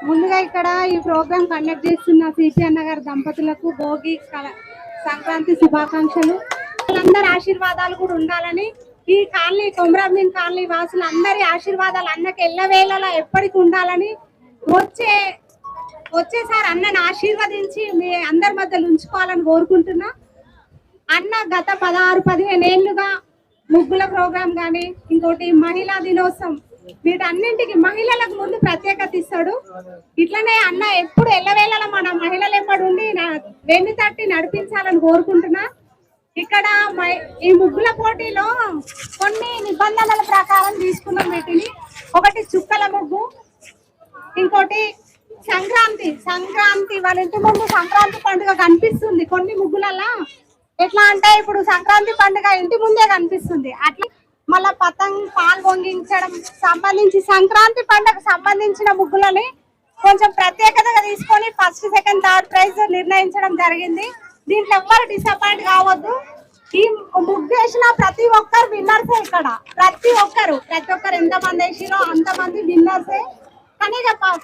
ముందుగా ఇక్కడ ఈ ప్రోగ్రామ్ కండక్ట్ చేస్తున్న సిపి అన్న గారి దంపతులకు భోగి సంక్రాంతి శుభాకాంక్షలు. అందరి ఆశీర్వాదాలు కూడా ఉండాలని ఈ కాలనీ కొమరాబ్దీన్ కాలనీ వాసులందరి ఆశీర్వాదాలు అన్నకి ఎల్లవేళలా ఎప్పటికి ఉండాలని వచ్చేసారి అన్నని ఆశీర్వదించి మీ అందరి మధ్యలో ఉంచుకోవాలని కోరుకుంటున్నా. అన్న గత 16-15 ఏళ్లుగా ముగ్గుల ప్రోగ్రాం కానీ ఇంకోటి మహిళా దినోత్సవం వీటన్నింటికి మహిళలకు ముందు ప్రత్యేకత ఇస్తాడు. ఇట్లనే అన్న ఎప్పుడు ఎల్లవేళలా మన మహిళలు ఎప్పుడు ఉండి వెన్ను తట్టి నడిపించాలని కోరుకుంటున్నా. ఇక్కడ ఈ ముగ్గుల పోటీలో కొన్ని నిబంధనల ప్రకారం తీసుకున్నాం వీటిని. ఒకటి చుక్కల ముగ్గు, ఇంకోటి సంక్రాంతి వాళ్ళ ఇంటి ముందు సంక్రాంతి పండుగ కనిపిస్తుంది. కొన్ని ముగ్గులలా ఎట్లా అంటే ఇప్పుడు సంక్రాంతి పండుగ ఇంటి ముందే కనిపిస్తుంది. అట్లా మళ్ళా పాలు పొంగించడం సంబంధించి సంక్రాంతి పండుగ సంబంధించిన ముగ్గులని కొంచెం ప్రత్యేకతగా తీసుకొని ఫస్ట్, సెకండ్, థర్డ్ ప్రైజ్ నిర్ణయించడం జరిగింది. దీంట్లో ఎవ్వరు డిసప్పాయింట్ కావద్దు. ఈ ముగ్గు వేసిన ప్రతి ఒక్కరు విన్నర్సే. ఇక్కడ ప్రతి ఒక్కరు ఎంతమంది వేసిరో అంతమంది విన్నర్సే. కానీ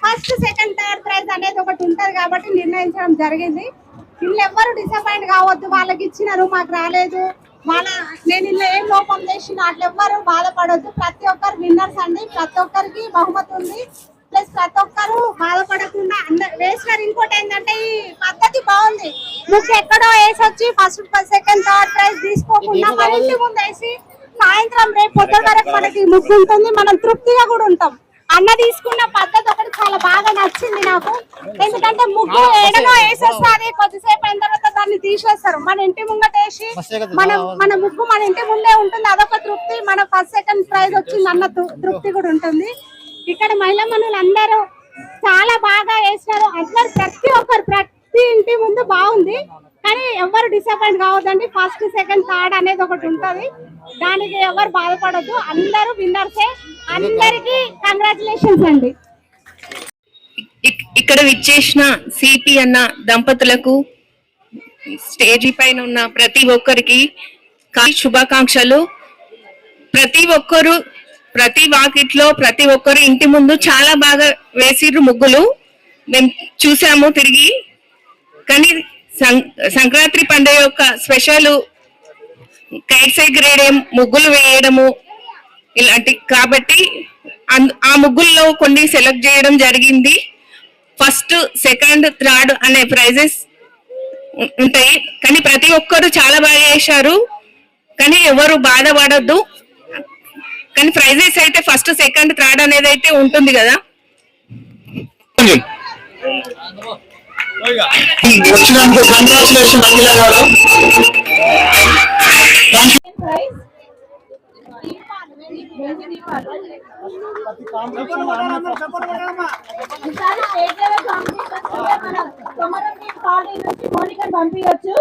ఫస్ట్, సెకండ్, థర్డ్ ప్రైజ్ అనేది ఒకటి ఉంటది కాబట్టి నిర్ణయించడం జరిగింది. వీళ్ళు ఎవ్వరు డిసప్పాయింట్ కావద్దు. వాళ్ళకి ఇచ్చినారు మాకు రాలేదు, నేను ఇలా ఏం లోపం చేసిన అట్లా ఎవ్వరు బాధపడొద్దు. ప్రతి ఒక్కరు విన్నర్స్ అండి. ప్రతి ఒక్కరికి బహుమతి ఉంది. ప్లస్ ప్రతి ఒక్కరు బాధపడకుండా వేసినారు. ఇంకోటి ఏంటంటే ఈ పద్ధతి బాగుంది. ముగ్గు ఎక్కడో వేసి వచ్చి ఫస్ట్, సెకండ్, థర్డ్ ప్రైజ్ తీసుకోకుండా మన ఇంటి ముందు వేసి సాయంత్రం రేపు పొద్దున వరకు మనకి ముగ్గు ఉంటుంది. మనం తృప్తిగా కూడా ఉంటాం. అన్న తీసుకున్న పద్ధతి ఒకటి చాలా బాగా నచ్చింది నాకు. ఎందుకంటే ముగ్గు ఏడనో వేసేస్తుంది, కొద్దిసేపు అయిన తర్వాత దాన్ని తీసేస్తారు. మన ఇంటి ముంగట వేసి మన ముగ్గు మన ఇంటి ముందే ఉంటుంది. అదొక తృప్తి. మన ఫస్ట్, సెకండ్ ప్రైజ్ వచ్చింది అన్న తృప్తి కూడా ఉంటుంది. ఇక్కడ మహిళా మనులు అందరూ చాలా బాగా వేసినారు. అందరు ప్రతి ఇంటి ముందు బాగుంది. కానీ ఎవరు డిసప్పాయింట్ కావద్దండి. ఫస్ట్, సెకండ్, థర్డ్ అనేది ఒకటి ఉంటది. దానికి ఎవరు బాధపడద్దు. అందరూ విన్నర్సే. అందరికి కంగ్రాచులేషన్స్ అండి. ఇక్కడ విచ్చేసిన సిపి అన్న దంపతులకు, స్టేజీ పైన ఉన్న ప్రతి ఒక్కరికి శుభాకాంక్షలు. ప్రతి ఒక్కరు ప్రతి వాకిట్లో ప్రతి ఒక్కరు ఇంటి ముందు చాలా బాగా వేసిర్రు ముగ్గులు. మేము చూసాము తిరిగి. కానీ సంక్రాంతి పండుగ యొక్క స్పెషల్ కైట్స్ ఎగరేయడం, ముగ్గులు వేయడము ఇలాంటి కాబట్టి ఆ ముగ్గుల్లో కొన్ని సెలెక్ట్ చేయడం జరిగింది. ఫస్ట్, సెకండ్, థర్డ్ అనే ప్రైజెస్ ఉంటాయి. కానీ ప్రతి ఒక్కరు చాలా బాగా చేశారు. కానీ ఎవరు బాధపడద్దు. కానీ ప్రైజెస్ అయితే ఫస్ట్, సెకండ్, థర్డ్ అనేది అయితే ఉంటుంది కదా. వచ్చినందుకు కంగ్రాచులేషన్ అఖిల గారు. పంపించచ్చు.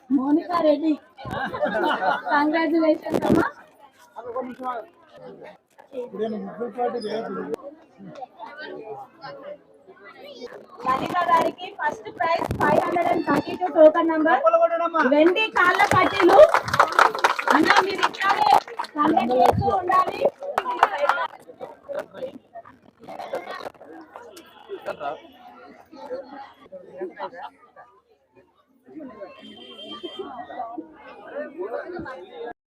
మోనికా రెడ్డి, కంగ్రాచులేషన్స్ అమ్మా. లలిత గారికి ఫస్ట్ ప్రైజ్ 532 టోకన్ నంబర్. వెండి కాళ్ళ పట్టీలు. అన్న మీరు ఇట్లానే కండక్ట్ చేస్తూ ఉండాలి.